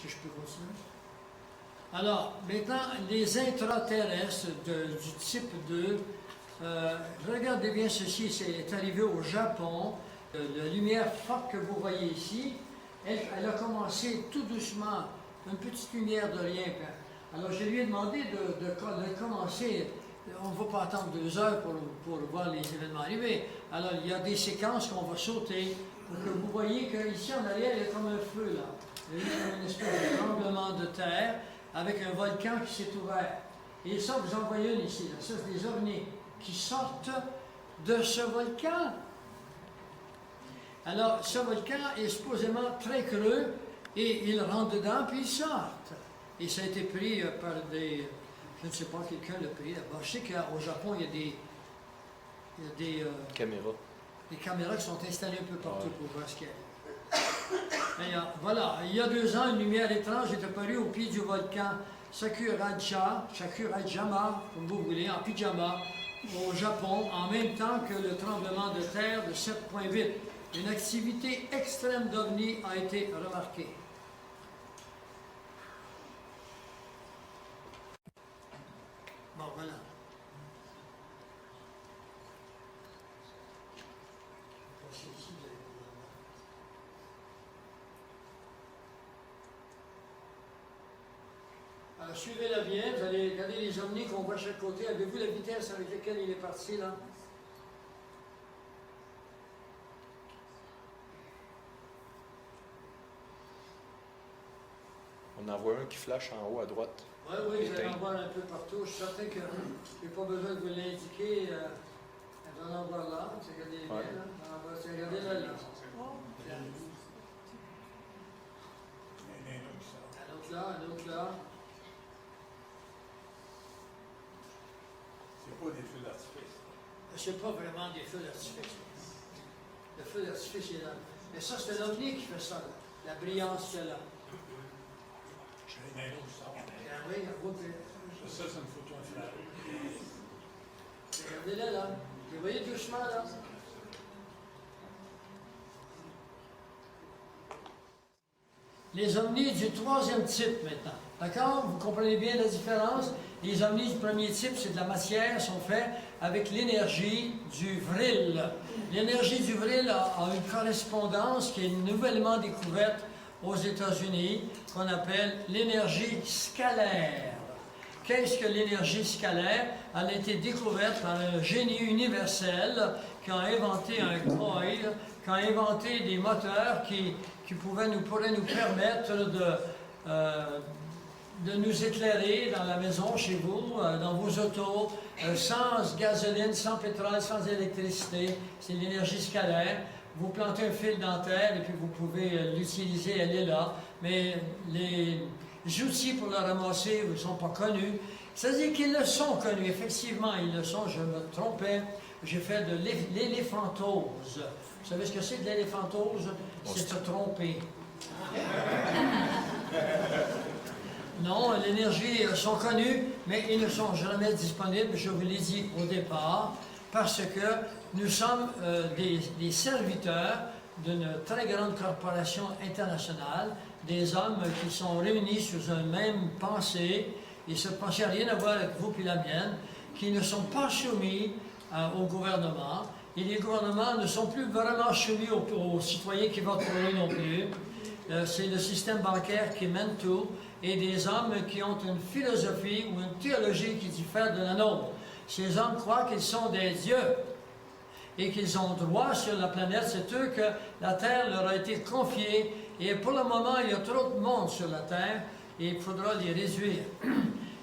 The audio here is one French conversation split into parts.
Est-ce que je peux continuer? Alors, maintenant, les intraterrestres du type 2, regardez bien ceci, c'est arrivé au Japon. La lumière forte que vous voyez ici, elle a commencé tout doucement, une petite lumière de rien. Alors, je lui ai demandé de commencer. On ne va pas attendre 2 heures pour voir les événements arriver. Alors, il y a des séquences qu'on va sauter pour que vous voyez qu'ici en arrière, il y a comme un feu là. Il y a eu comme une espèce de tremblement de terre avec un volcan qui s'est ouvert. Et ça, vous en voyez une ici. Là. Ça, c'est des ovnis qui sortent de ce volcan. Alors, ce volcan est supposément très creux et ils rentrent dedans puis ils sortent. Et ça a été pris par des... Je ne sais pas, quelqu'un l'a pris là-bas. Je sais qu'au Japon, il y a des caméras. Des caméras qui sont installées un peu partout pour voir ce qu'il y a. Voilà, il y a 2 ans, une lumière étrange est apparue au pied du volcan Sakurajima, comme vous voulez, en pyjama, au Japon, en même temps que le tremblement de terre de 7,8. Une activité extrême d'OVNI a été remarquée. Bon, voilà. Alors, suivez-la bien, vous allez regarder les ovnis qu'on voit à chaque côté. Avez-vous la vitesse avec laquelle il est parti, là? On en voit un qui flash en haut à droite. Oui, vous allez en voir un peu partout. Je suis certain que je n'ai pas besoin de vous l'indiquer. Elle va en voir là. Regardez bien, là. Regardez là. Un autre là. C'est pas des feux d'artifice. C'est pas vraiment des feux d'artifice. Le feu d'artifice est là. Mais ça, c'est l'OVNI qui fait ça, là. La brillance qu'il y a là. J'ai un autre sort. Oui, Ça, c'est une photo infrarouge. regardez-la là. Vous voyez doucement là. Les ovnis du 3e type maintenant. D'accord? Vous comprenez bien la différence? Les ovnis du 1er type, c'est de la matière, sont faits avec l'énergie du vril. L'énergie du vril a une correspondance qui est nouvellement découverte aux États-Unis, qu'on appelle l'énergie scalaire. Qu'est-ce que l'énergie scalaire? Elle a été découverte par un génie universel qui a inventé un coil, qui a inventé des moteurs qui pourraient nous permettre de nous éclairer dans la maison, chez vous, dans vos autos, sans gasoline, sans pétrole, sans électricité. C'est l'énergie scalaire. Vous plantez un fil dans la terre et puis vous pouvez l'utiliser, elle est là. Mais les outils pour la ramasser ne sont pas connus. C'est-à-dire qu'ils le sont connus, effectivement, ils le sont, je me trompais. J'ai fait de l'éléphantose. Vous savez ce que c'est de l'éléphantose? C'est se tromper. Non, les énergies sont connues, mais ils ne sont jamais disponibles, je vous l'ai dit au départ, parce que nous sommes des serviteurs d'une très grande corporation internationale, des hommes qui sont réunis sous une même pensée, et cette pensée n'a rien à voir avec vous et la mienne, qui ne sont pas soumis au gouvernement, et les gouvernements ne sont plus vraiment soumis aux citoyens qui votent pour eux non plus. C'est le système bancaire qui mène tout, et des hommes qui ont une philosophie ou une théologie qui diffère de la nôtre. Ces hommes croient qu'ils sont des dieux et qu'ils ont droit sur la planète. C'est eux que la Terre leur a été confiée, et pour le moment, il y a trop de monde sur la Terre, et il faudra les réduire.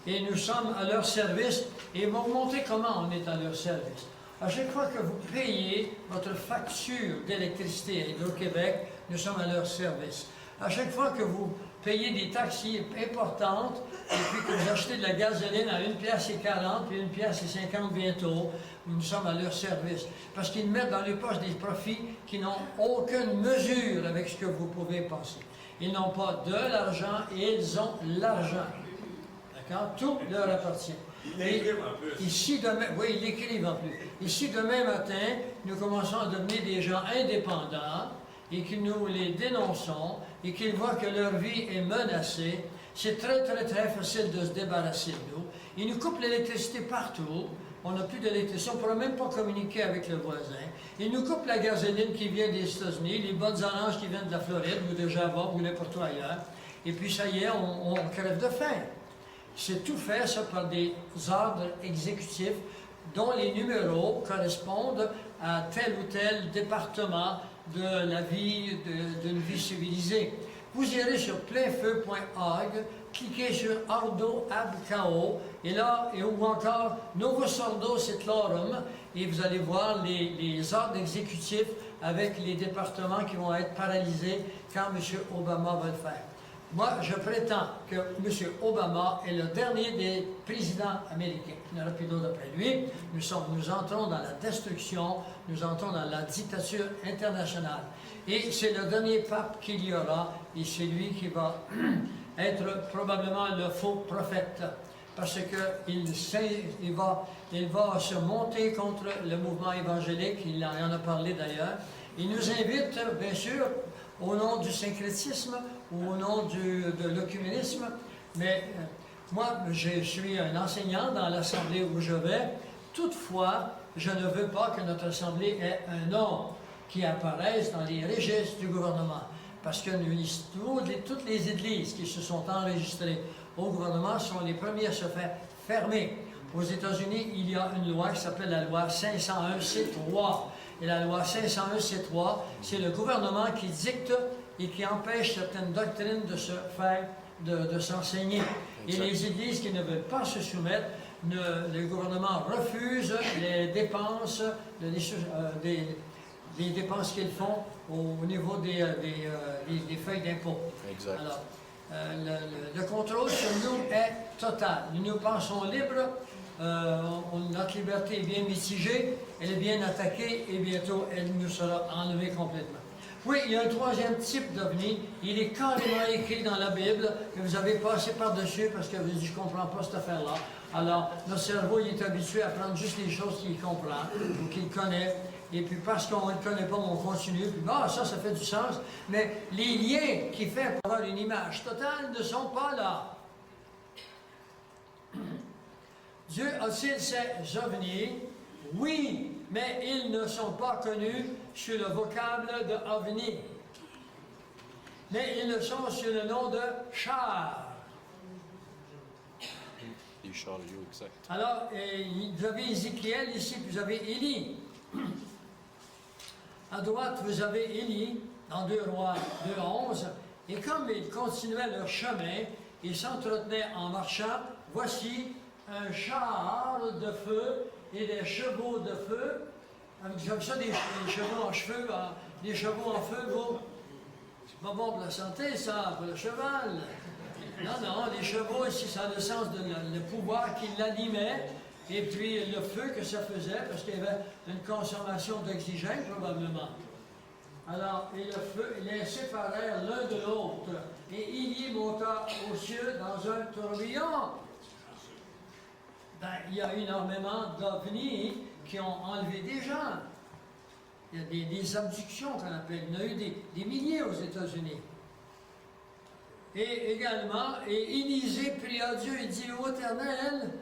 Et nous sommes à leur service, et ils vont vous montrer comment on est à leur service. À chaque fois que vous payez votre facture d'électricité à Hydro-Québec, nous sommes à leur service. À chaque fois que vous payez des taxes importantes, et puis que vous achetez de la gasoline à 1,40 puis 1,50 bientôt, nous sommes à leur service. Parce qu'ils mettent dans les poches des profits qui n'ont aucune mesure avec ce que vous pouvez passer. Ils n'ont pas de l'argent et ils ont l'argent. D'accord? Tout leur appartient. Ils l'écrivent en plus. Ici, demain, oui, ils l'écrivent en plus. Ici, demain matin, nous commençons à devenir des gens indépendants et que nous les dénonçons et qu'ils voient que leur vie est menacée, c'est très facile de se débarrasser de nous. Ils nous coupent l'électricité partout. On n'a plus d'électricité, on ne pourra même pas communiquer avec le voisin. Ils nous coupent la gasoline qui vient des États-Unis, les bonnes oranges qui viennent de la Floride ou de Java ou n'importe où ailleurs. Et puis ça y est, on crève de faim. C'est tout fait, ça, par des ordres exécutifs dont les numéros correspondent à tel ou tel département de la vie, d'une vie civilisée. Vous irez sur plainfeu.org, cliquez sur Ordo ab Chaos, et là, ou encore Novus Ordo Seclorum, et vous allez voir les ordres exécutifs avec les départements qui vont être paralysés quand M. Obama va le faire. Moi, je prétends que M. Obama est le dernier des présidents américains. Il n'y en aura plus d'autres après lui. Nous entrons dans la destruction, nous entrons dans la dictature internationale. Et c'est le dernier pape qu'il y aura, et c'est lui qui va être probablement le faux prophète, parce qu'il va se monter contre le mouvement évangélique, il en a parlé d'ailleurs. Il nous invite, bien sûr, au nom du syncrétisme ou au nom de l'œcuménisme, mais moi, je suis un enseignant dans l'assemblée où je vais. Toutefois, je ne veux pas que notre assemblée ait un nom qui apparaisse dans les registres du gouvernement, parce que toutes les églises qui se sont enregistrées au gouvernement sont les premières à se faire fermer. Aux États-Unis, il y a une loi qui s'appelle la loi 501C3. Et la loi 501C3, c'est le gouvernement qui dicte et qui empêche certaines doctrines de se faire, de s'enseigner. Et les églises qui ne veulent pas se soumettre, le gouvernement refuse les dépenses, les dépenses qu'ils font au niveau des feuilles d'impôt. Exact. Alors, le contrôle sur nous est total. Nous nous pensons libres. Notre liberté est bien mitigée, elle est bien attaquée et bientôt elle nous sera enlevée complètement. Oui, il y a un troisième type d'OVNI, il est carrément écrit dans la Bible, que vous avez passé par-dessus parce que vous dites, je ne comprends pas cette affaire-là. Alors, notre cerveau il est habitué à prendre juste les choses qu'il comprend ou qu'il connaît, et puis parce qu'on ne le connaît pas, on continue, puis ça fait du sens, mais les liens qu'il fait pour avoir une image totale ne sont pas là. Dieu a-t-il ces ovnis? Oui, mais ils ne sont pas connus sur le vocable de ovni. Mais ils le sont sur le nom de chars. Les chariots, exact. Alors, vous avez Ézéchiel ici, puis vous avez Élie. À droite, vous avez Élie, dans 2 Rois 2:11. Et comme ils continuaient leur chemin, ils s'entretenaient en marchant, voici un char de feu et des chevaux de feu. J'aime ça, des chevaux en cheveux, des chevaux en feu, c'est pas bon pour la santé, ça, pour le cheval. Non, les chevaux, ici, ça a le sens de le pouvoir qui l'animait, et puis le feu que ça faisait, parce qu'il y avait une consommation d'oxygène, probablement. Alors, et le feu, ils les séparèrent l'un de l'autre, et Élie monta aux cieux dans un tourbillon. Il y a énormément d'ovnis qui ont enlevé des gens. Il y a des abductions qu'on appelle. Il y en a eu des milliers aux États-Unis. Et également, Élisée pria Dieu et dit, ô Éternel,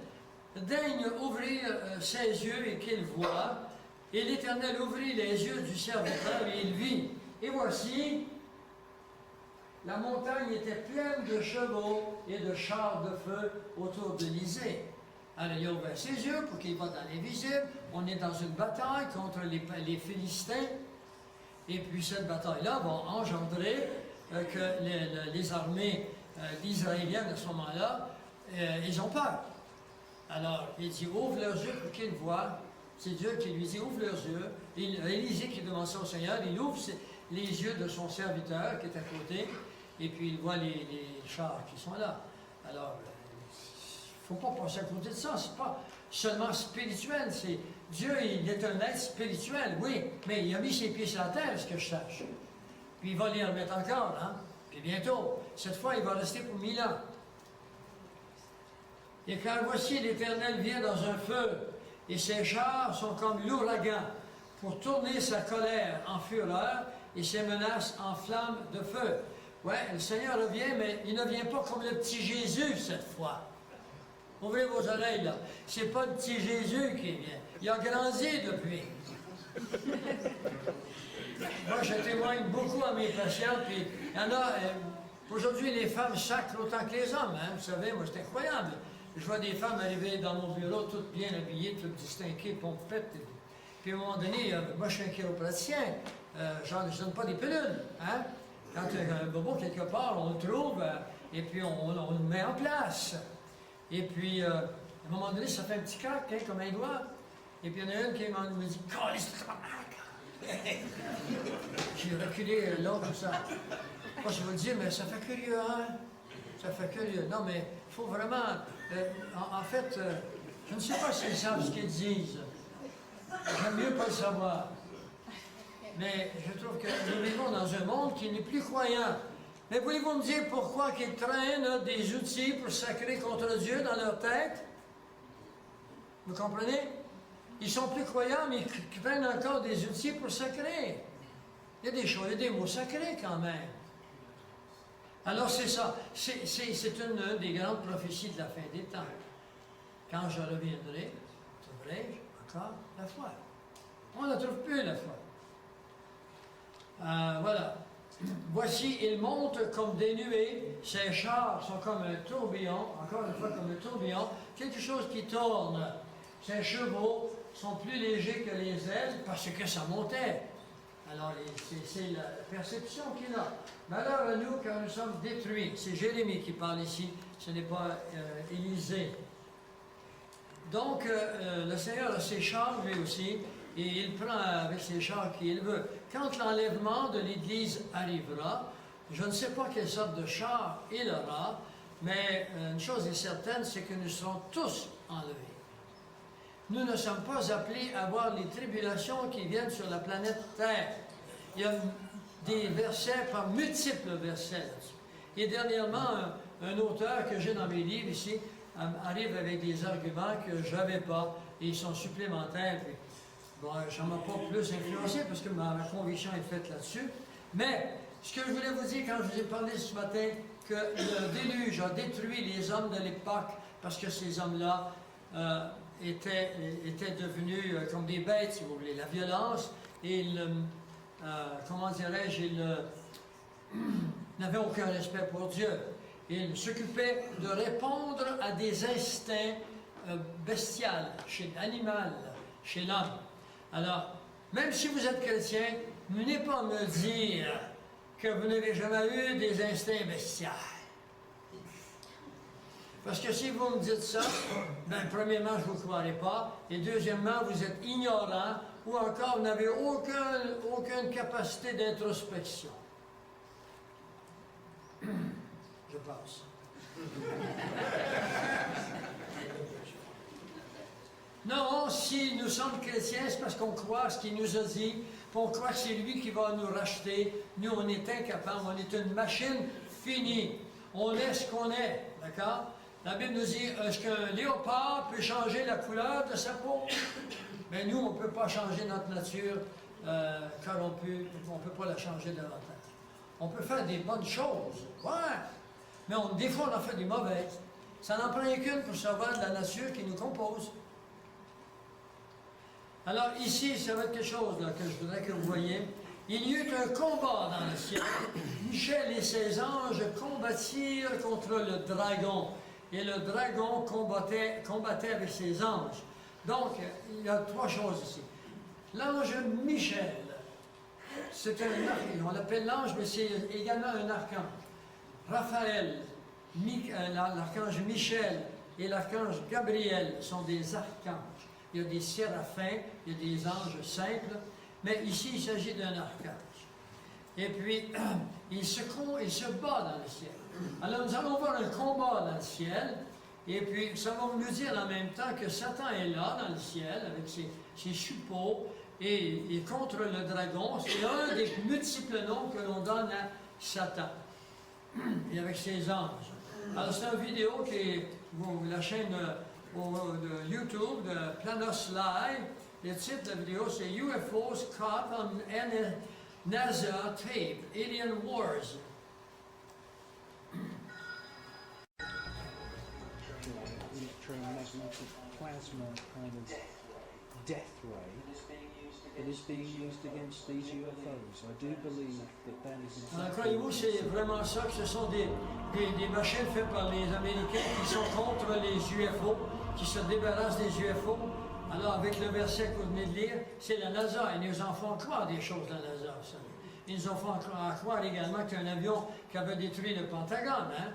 daigne ouvrir ses yeux et qu'il voie. Et l'Éternel ouvrit les yeux du serviteur et il vit. Et voici, la montagne était pleine de chevaux et de chars de feu autour d'Élisée. Alors, il a ouvert ses yeux pour qu'il va dans l'invisible. On est dans une bataille contre les Philistins. Et puis, cette bataille-là va engendrer que les armées d'Israéliennes, à ce moment-là, ils ont peur. Alors, il dit, ouvre leurs yeux pour qu'ils voient. C'est Dieu qui lui dit, ouvre leurs yeux. Élisée qui demande ça au Seigneur, il ouvre les yeux de son serviteur qui est à côté. Et puis, il voit les chars qui sont là. Alors, il ne faut pas passer à côté de ça. Ce n'est pas seulement spirituel. Dieu, il est un être spirituel, oui, mais il a mis ses pieds sur la terre, ce que je sache. Puis il va les remettre encore, hein? Puis bientôt. Cette fois, il va rester pour 1000 ans. Et car voici, l'Éternel vient dans un feu, et ses chars sont comme l'ouragan, pour tourner sa colère en fureur, et ses menaces en flammes de feu. Ouais, le Seigneur revient, mais il ne vient pas comme le petit Jésus cette fois. Ouvrez vos oreilles, là. C'est pas le petit Jésus qui vient. Il a grandi depuis. Moi, je témoigne beaucoup à mes patients, puis il y en a... aujourd'hui, les femmes sacrent autant que les hommes, hein, vous savez, moi, c'est incroyable. Je vois des femmes arriver dans mon bureau, toutes bien habillées, toutes distinguées, pompettes. Puis à un moment donné, moi, je suis un chiropraticien, je ne donne pas des pilules, hein. Quand il y a un bobo quelque part, on le trouve, et puis on le met en place. Et puis, à un moment donné, ça fait un petit crack, hein, comme un doigt. Et puis, il y en a une qui me dit « Calisse, j'ai reculé l'autre, tout ça. Moi, je vais vous dire, mais ça fait curieux, hein? Ça fait curieux. Non, mais il faut vraiment... en fait, je ne sais pas s'ils savent ce qu'ils disent. J'aime mieux pas le savoir. Mais je trouve que nous vivons dans un monde qui n'est plus croyant. Mais pouvez-vous me dire pourquoi qu'ils traînent des outils pour sacrer contre Dieu dans leur tête? Vous comprenez? Ils sont plus croyants, mais ils traînent encore des outils pour sacrer. Il y a des choses, il y a des mots sacrés quand même. Alors c'est ça. C'est une des grandes prophéties de la fin des temps. Quand je reviendrai, trouverai-je encore la foi? On ne trouve plus la foi. Voilà. Voici, il monte comme des nuées, ses chars sont comme un tourbillon, encore une fois comme un tourbillon, quelque chose qui tourne. Ses chevaux sont plus légers que les ailes parce que ça montait. Alors, c'est la perception qu'il a. Malheur à nous quand nous sommes détruits. C'est Jérémie qui parle ici, ce n'est pas Élisée. Donc, le Seigneur a ses chars lui aussi, et il prend avec ses chars qu'il veut. Quand l'enlèvement de l'Église arrivera, je ne sais pas quelle sorte de char il aura, mais une chose est certaine, c'est que nous serons tous enlevés. Nous ne sommes pas appelés à voir les tribulations qui viennent sur la planète Terre. Il y a des versets, par multiples versets là-dessus. Et dernièrement, un auteur que j'ai dans mes livres ici arrive avec des arguments que je n'avais pas, et ils sont supplémentaires. Puis, bon, ça ne m'a pas plus influencé parce que ma conviction est faite là-dessus. Mais ce que je voulais vous dire quand je vous ai parlé ce matin, que le déluge a détruit les hommes de l'époque parce que ces hommes-là étaient devenus comme des bêtes, si vous voulez. La violence et comment dirais-je, ils n'avaient aucun respect pour Dieu. Ils s'occupaient de répondre à des instincts bestials, animaux, chez l'homme. Alors, même si vous êtes chrétien, venez pas me dire que vous n'avez jamais eu des instincts bestiaux. Parce que si vous me dites ça, ben, premièrement, je ne vous croirai pas, et deuxièmement, vous êtes ignorant, ou encore, vous n'avez aucune capacité d'introspection. Je passe. Non, si nous sommes chrétiens, c'est parce qu'on croit à ce qu'il nous a dit, puis on croit que c'est lui qui va nous racheter. Nous, on est incapables, on est une machine finie. On est ce qu'on est, d'accord? La Bible nous dit, est-ce qu'un léopard peut changer la couleur de sa peau? Mais nous, on ne peut pas changer notre nature corrompue, on ne peut pas la changer davantage. On peut faire des bonnes choses, ouais, mais des fois, on en fait des mauvaises. Ça n'en prend qu'une pour savoir de la nature qui nous compose. Alors ici, ça va être quelque chose là, que je voudrais que vous voyiez. Il y eut un combat dans le ciel. Michel et ses anges combattirent contre le dragon. Et le dragon combattait avec ses anges. Donc, il y a trois choses ici. L'ange Michel, c'est on l'appelle l'ange, mais c'est également un archange. Raphaël, l'archange Michel et l'archange Gabriel sont des archanges. Il y a des séraphins, il y a des anges simples, mais ici il s'agit d'un archange. Et puis, il se bat dans le ciel. Alors nous allons voir un combat dans le ciel, et puis ça va nous dire en même temps que Satan est là dans le ciel avec ses suppôts, et contre le dragon. C'est un des multiples noms que l'on donne à Satan, et avec ses anges. Alors c'est une vidéo la chaîne de YouTube de Planos Live. Le titre de la vidéo c'est UFOs caught NASA tape, Alien Wars. Electromagnetic plasma kind of death ray that is being used against these UFOs. I do believe that is Alors, exactly croyez-vous, c'est vraiment ça, que ce sont des machines faites par les Américains qui sont contre les UFO, qui se débarrassent des UFO. Alors, avec le verset que vous venez de lire, c'est la NASA. Ils nous en font croire des choses, la NASA. Ça. Ils nous en font croire également qu'il y a un avion qui avait détruit le Pentagone. Hein?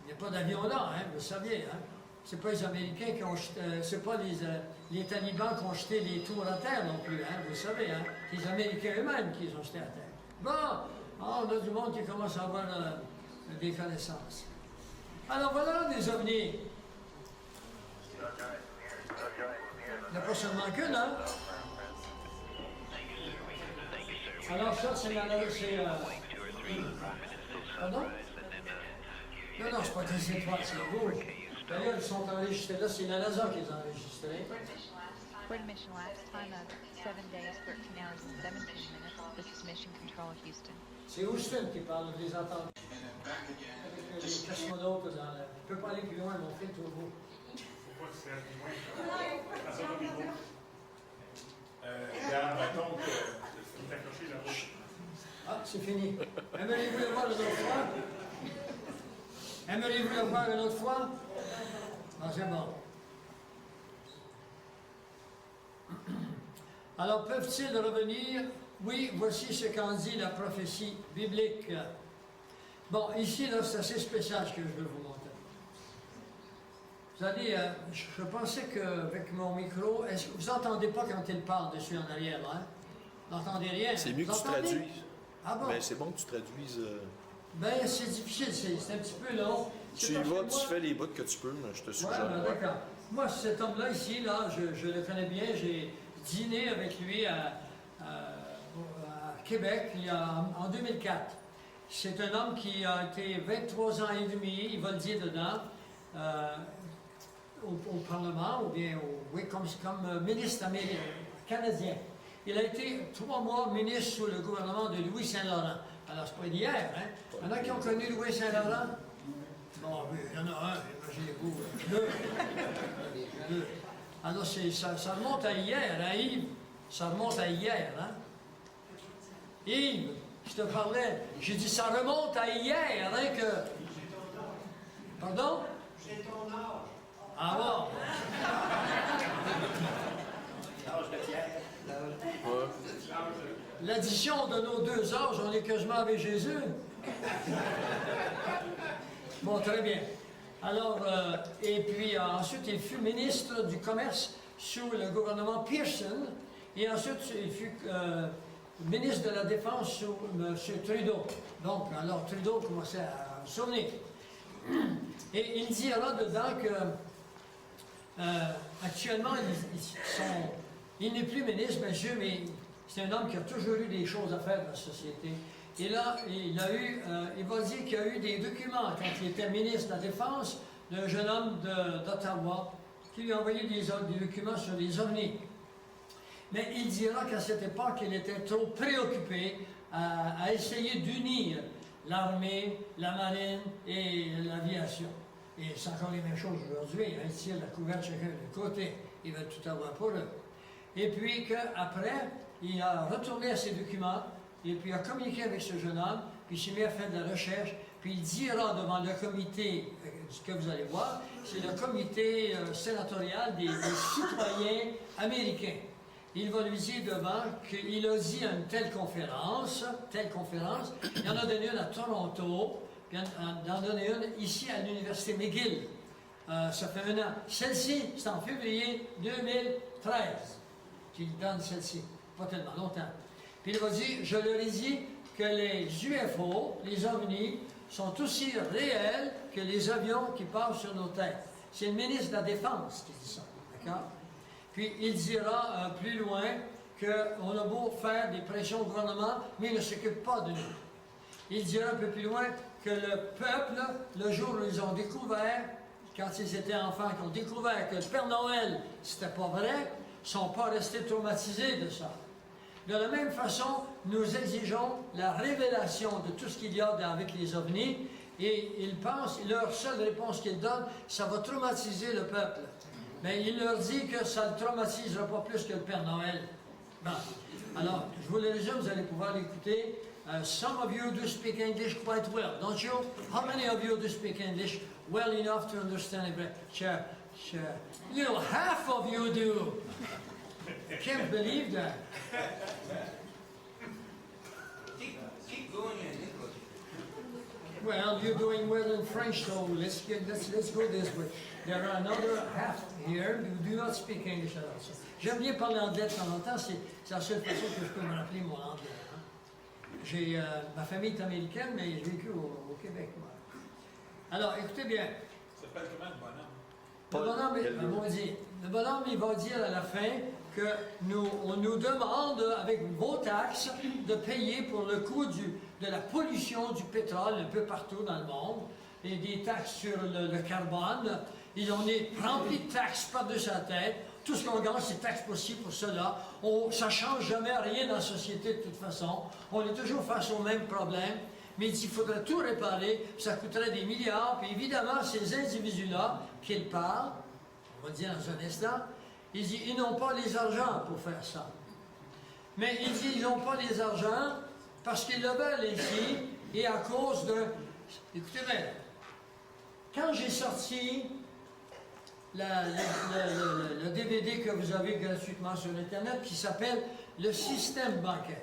Il n'y a pas d'avion là, hein? Vous saviez. Hein? C'est pas les Américains qui ont c'est pas les talibans qui ont jeté les tours à terre non plus, hein? Vous savez. Hein? C'est les Américains eux-mêmes qui les ont jetés à terre. Bon, on a du monde qui commence à avoir des connaissances. Alors voilà des ovnis. Il n'y a pas seulement qu'une, hein? Alors ça, c'est la... Pardon? Non, non, c'est pas des étoiles, c'est vous. D'ailleurs, ils sont enregistrés là, c'est la NASA qui les a enregistrés. For mission last time of 7 days, 13 hours and 17 minutes. This is Mission Control Houston. C'est Houston qui parle, je les entends. Avec les cosmonautes dans l'air. Je ne peux pas aller plus loin, mon fil tout beau. Faut pas que c'est plus loin. À ça, au niveau. Regarde, mettons que c'est accroché là-bas. Ah, c'est fini. Aimeriez-vous le voir une autre fois? Aimeriez-vous le voir une autre fois? Non, c'est bon. Alors, peuvent-ils revenir? Oui, voici ce qu'en dit la prophétie biblique. Bon, ici, là, c'est assez spécial ce que je veux vous montrer. Vous allez, je pensais qu'avec mon micro, est-ce que vous n'entendez pas quand il parle dessus en arrière, là, hein? Vous n'entendez rien? C'est mieux que Vous tu entendez? traduises. Ah bon? Ben, c'est bon que tu traduises. Ben, c'est difficile, c'est un petit peu long. C'est Tu y parce que vas, moi- tu fais les bouts que tu peux, mais je te Ouais, suggère. ben, d'accord. Moi, cet homme-là ici, là, je le connais bien. J'ai dîné avec lui à Québec en 2004. C'est un homme qui a été 23 ans et demi, il va le dire dedans, au Parlement, ou bien oui, comme ministre canadien. Il a été 3 mois ministre sous le gouvernement de Louis Saint-Laurent. Alors, c'est pas d'hier, hein? Il y en a qui ont connu Louis Saint-Laurent? Bon, oui, il y en a un, imaginez-vous, deux. Deux. Alors, ça remonte à hier, hein, Yves? Ça remonte à hier, hein? Yves, je te parlais, j'ai dit ça remonte à hier, hein, que... Pardon? J'ai ton âge. Ah bon? L'âge de Pierre. Ouais. L'addition de nos deux âges, on est quasiment avec Jésus. Bon, très bien. Alors, et puis ensuite, il fut ministre du Commerce sous le gouvernement Pearson. Et ensuite, il fut ministre de la Défense sous M. Trudeau. Donc, alors, Trudeau commençait à se souvenir. Et il dira dedans que actuellement, il n'est plus ministre, bien sûr, mais c'est un homme qui a toujours eu des choses à faire dans la société. Et là, il va dire qu'il y a eu des documents quand il était ministre de la Défense d'un jeune homme d'Ottawa qui lui a envoyé des documents sur les ovnis. Mais il dira qu'à cette époque, il était trop préoccupé à essayer d'unir l'armée, la marine et l'aviation. Et c'est encore les mêmes choses aujourd'hui. Ils tirent la couverte chacun de côté. Ils veulent tout avoir pour eux. Et puis qu'après, il a retourné à ses documents, et puis il a communiqué avec ce jeune homme, puis il s'est mis à faire de la recherche, puis il dira devant le comité, ce que vous allez voir, c'est le comité sénatorial des citoyens américains. Il va lui dire devant qu'il a dit à une telle conférence, il en a donné une à Toronto, puis il en a donné une ici à l'université McGill. Ça fait 1 an. Celle-ci, c'est en février 2013 qu'il donne celle-ci. Pas tellement longtemps. Puis il va dire, je leur ai dit que les UFO, les ovnis, sont aussi réels que les avions qui passent sur nos têtes. C'est le ministre de la Défense qui dit ça. D'accord? Puis il dira plus loin qu'on a beau faire des pressions au gouvernement, mais il ne s'occupe pas de nous. Il dira un peu plus loin que le peuple, le jour où ils ont découvert, quand ils étaient enfants, qu'ils ont découvert que le Père Noël, c'était pas vrai, ne sont pas restés traumatisés de ça. De la même façon, nous exigeons la révélation de tout ce qu'il y a avec les ovnis. Et ils pensent, leur seule réponse qu'ils donnent, ça va traumatiser le peuple. Mais il leur dit que ça ne le traumatisera pas plus que le Père Noël. Bon. Alors, je vous le résume, vous allez pouvoir l'écouter. Some of you do speak English quite well, don't you? How many of you do speak English well enough to understand it? Sure. You know, half of you do. I can't believe that. Keep going in English. Well, you're doing well in French, so let's go this way. There are another half here who do not speak English at all. So, j'aime bien parler anglais de temps en temps, c'est la seule façon que je peux me rappeler mon anglais. Hein. Ma famille est américaine, mais j'ai vécu au Québec, moi. Alors, écoutez bien. Ça s'appelle comment le bonhomme? Le bonhomme, il va dire à la fin que on nous demande, avec vos taxes, de payer pour le coût de la pollution du pétrole un peu partout dans le monde, et des taxes sur le carbone. On est rempli de taxes par-dessus la tête. Tout ce qu'on gagne, c'est taxes possibles pour cela. Ça ne change jamais rien dans la société de toute façon. On est toujours face au même problème. Mais il faudrait tout réparer, ça coûterait des milliards. Puis évidemment, ces individus-là, qu'ils parlent, on va dire dans un instant, ils n'ont pas les argents pour faire ça. Mais ils disent qu'ils n'ont pas les argents parce qu'ils le veulent ici et à cause de... Écoutez bien, quand j'ai sorti le DVD que vous avez gratuitement sur Internet qui s'appelle « Le système bancaire »,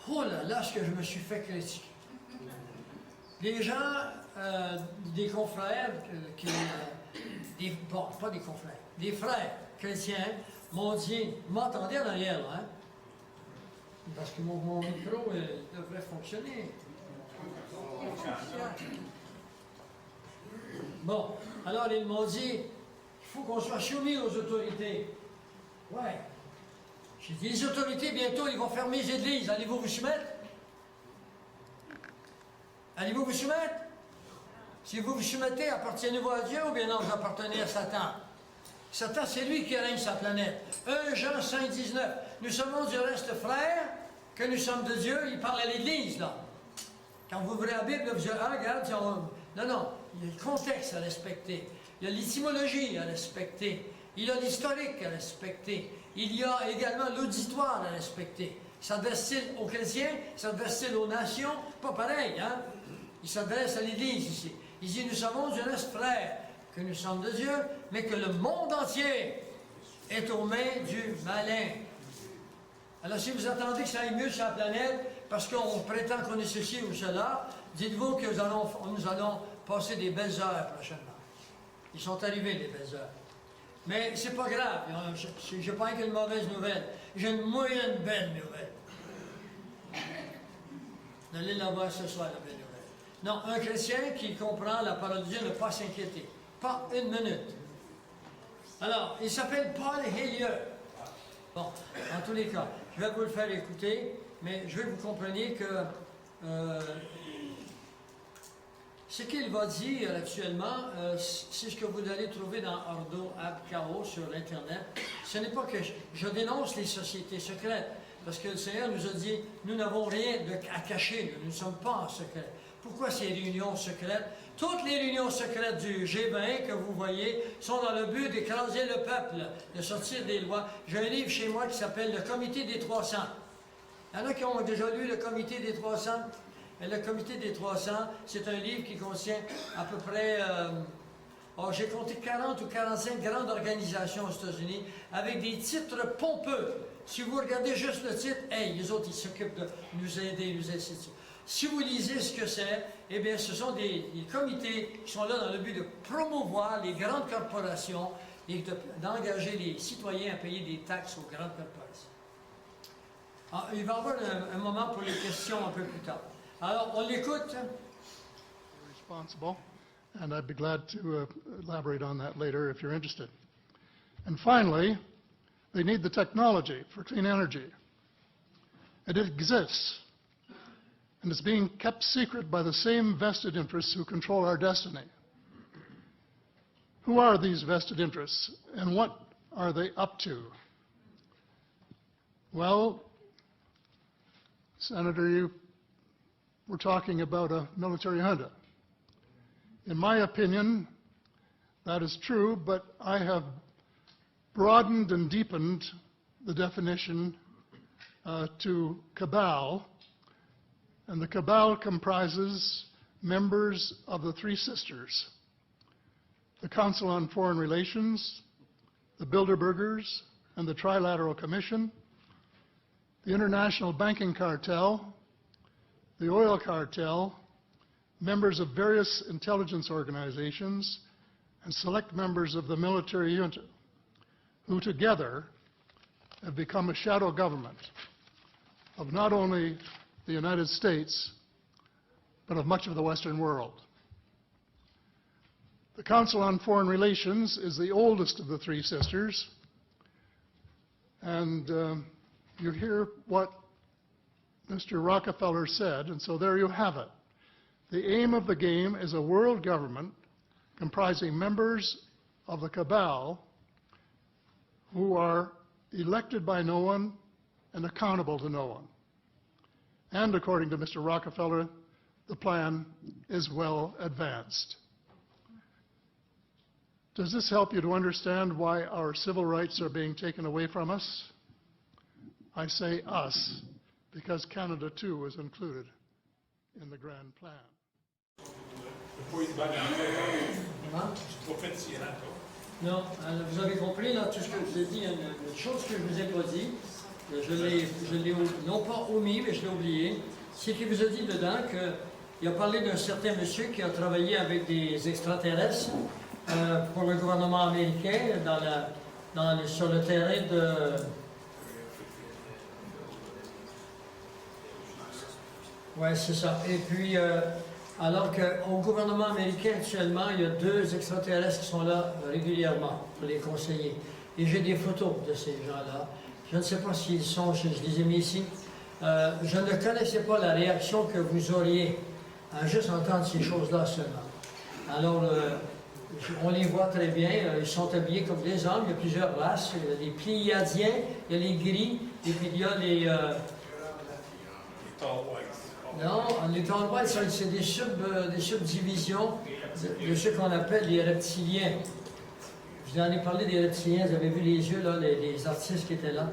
oh là là, ce que je me suis fait critiquer. Les gens, des confrères, pas des confrères, des frères chrétiens m'ont dit, m'entendez en arrière, hein? Parce que mon micro devrait fonctionner. Bon, alors ils m'ont dit, il faut qu'on soit soumis aux autorités. Ouais. J'ai dit, les autorités, bientôt, ils vont fermer les églises. Allez-vous vous soumettre? Allez-vous vous soumettre? Si vous vous soumettez, appartenez-vous à Dieu ou bien non, vous appartenez à Satan? Satan, c'est lui qui règne sa planète. 1 Jean 5, 19. Nous sommes du reste frères, que nous sommes de Dieu. Il parle à l'Église, là. Quand vous ouvrez la Bible, vous dites, ah, regarde, non, il y a le contexte à respecter. Il y a l'étymologie à respecter. Il y a l'historique à respecter. Il y a également l'auditoire à respecter. S'adresse-t-il aux chrétiens? S'adresse-t-il aux nations? Pas pareil, hein? Il s'adresse à l'Église ici. Il dit, nous sommes du reste frères, que nous sommes de Dieu, mais que le monde entier est aux mains du malin. Alors si vous attendez que ça aille mieux sur la planète, parce qu'on prétend qu'on est ceci ou cela, dites-vous que nous allons passer des belles heures prochainement. Ils sont arrivés, les belles heures. Mais c'est pas grave, je n'ai pas qu'une mauvaise nouvelle. J'ai une moyenne belle nouvelle. Vous allez la voir ce soir, la belle nouvelle. Non, un chrétien qui comprend la parole de Dieu ne pas s'inquiéter. Pas une minute. Alors, il s'appelle Paul Hellyer. Bon, en tous les cas, je vais vous le faire écouter, mais je veux que vous compreniez que ce qu'il va dire actuellement, c'est ce que vous allez trouver dans Ordo Ab Chaos sur Internet. Ce n'est pas que je dénonce les sociétés secrètes, parce que le Seigneur nous a dit, nous n'avons rien à cacher, nous ne sommes pas en secret. Pourquoi ces réunions secrètes? Toutes les réunions secrètes du G20 que vous voyez sont dans le but d'écraser le peuple, de sortir des lois. J'ai un livre chez moi qui s'appelle « Le Comité des 300 ». Il y en a qui ont déjà lu « Le Comité des 300 ». Et le Comité des 300, c'est un livre qui contient à peu près, j'ai compté 40 ou 45 grandes organisations aux États-Unis avec des titres pompeux. Si vous regardez juste le titre, hey, les autres, ils s'occupent de nous aider, nous ainsi de suite. Si vous lisez ce que c'est, eh bien, ce sont des comités qui sont là dans le but de promouvoir les grandes corporations et d'engager les citoyens à payer des taxes aux grandes corporations. Alors, il va y avoir un moment pour les questions un peu plus tard. Alors, on l'écoute. Responsible, and I'd be glad to elaborate on that later if you're interested. And finally, they need the technology for clean energy. It exists, and it's being kept secret by the same vested interests who control our destiny. Who are these vested interests, and what are they up to? Well, Senator, you were talking about a military junta. In my opinion, that is true, but I have broadened and deepened the definition to cabal, and the cabal comprises members of the Three Sisters: the Council on Foreign Relations, the Bilderbergers, and the Trilateral Commission, the International Banking Cartel, the Oil Cartel, members of various intelligence organizations, and select members of the military junta, who together have become a shadow government of not only the United States, but of much of the Western world. The Council on Foreign Relations is the oldest of the Three Sisters, and you hear what Mr. Rockefeller said, and so there you have it. The aim of the game is a world government comprising members of the cabal who are elected by no one and accountable to no one. And according to Mr. Rockefeller, the plan is well advanced. Does this help you to understand why our civil rights are being taken away from us? I say us, because Canada too is included in the grand plan. Non, vous avez compris là tout ce que je vous ai dit. Une chose que je vous ai pas dit, je l'ai non pas omis, mais je l'ai oublié, c'est qu'il vous a dit dedans qu'il a parlé d'un certain monsieur qui a travaillé avec des extraterrestres pour le gouvernement américain sur le terrain de... Oui, c'est ça. Et puis, alors qu'au gouvernement américain, actuellement, il y a 2 extraterrestres qui sont là régulièrement pour les conseiller. Et j'ai des photos de ces gens-là. Je ne sais pas s'ils sont, je les ai mis ici. Je ne connaissais pas la réaction que vous auriez à juste entendre ces choses-là seulement. Alors, on les voit très bien. Ils sont habillés comme des hommes. Il y a plusieurs races. Il y a les Pléiadiens, il y a les gris, et puis il y a les... Non, les Tall Whites, c'est des subdivisions de ce qu'on appelle les reptiliens. Je vous en ai parlé des reptiliens, vous avez vu les yeux, là, les artistes qui étaient là.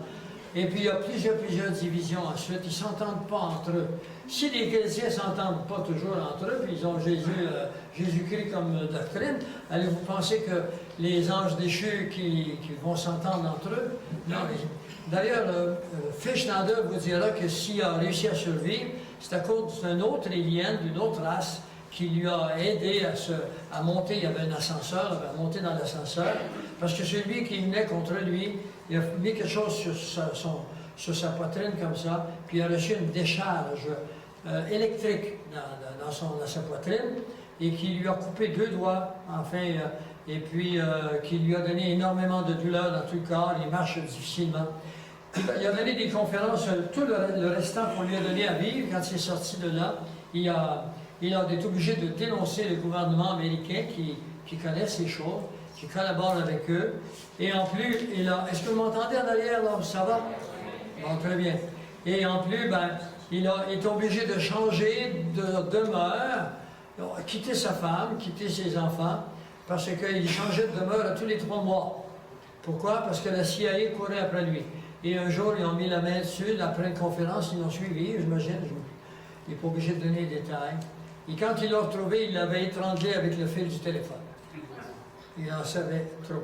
Et puis il y a plusieurs divisions ensuite, ils ne s'entendent pas entre eux. Si les chrétiens ne s'entendent pas toujours entre eux, puis ils ont Jésus-Christ comme doctrine, allez-vous penser que les anges déchus qui vont s'entendre entre eux? Non. D'ailleurs, Fishlander vous dira que s'il a réussi à survivre, c'est à cause d'un autre alien, d'une autre race, qui lui a aidé à monter. Il y avait un ascenseur, il avait monté dans l'ascenseur, parce que celui qui venait contre lui, il a mis quelque chose sur sa poitrine comme ça, puis il a reçu une décharge électrique dans sa poitrine, et qui lui a coupé 2 doigts, enfin, et puis qui lui a donné énormément de douleur dans tout le corps, il marche difficilement. Il a donné des conférences, tout le restant qu'on lui a donné à vivre. Quand il est sorti de là, il a été obligé de dénoncer le gouvernement américain qui connaît ces choses, qui collabore avec eux. Et en plus, est-ce que vous m'entendez en arrière, là? Ça va? Bon, très bien. Et en plus, il est obligé de changer de demeure, quitter sa femme, quitter ses enfants, parce qu'il changeait de demeure à tous les 3 mois. Pourquoi? Parce que la CIA courait après lui. Et un jour, ils ont mis la main dessus, après une conférence, ils l'ont suivi, j'imagine. Il n'est pas obligé de donner des détails. Et quand ils l'ont retrouvé, il l'avait étranglé avec le fil du téléphone. Il en savait trop.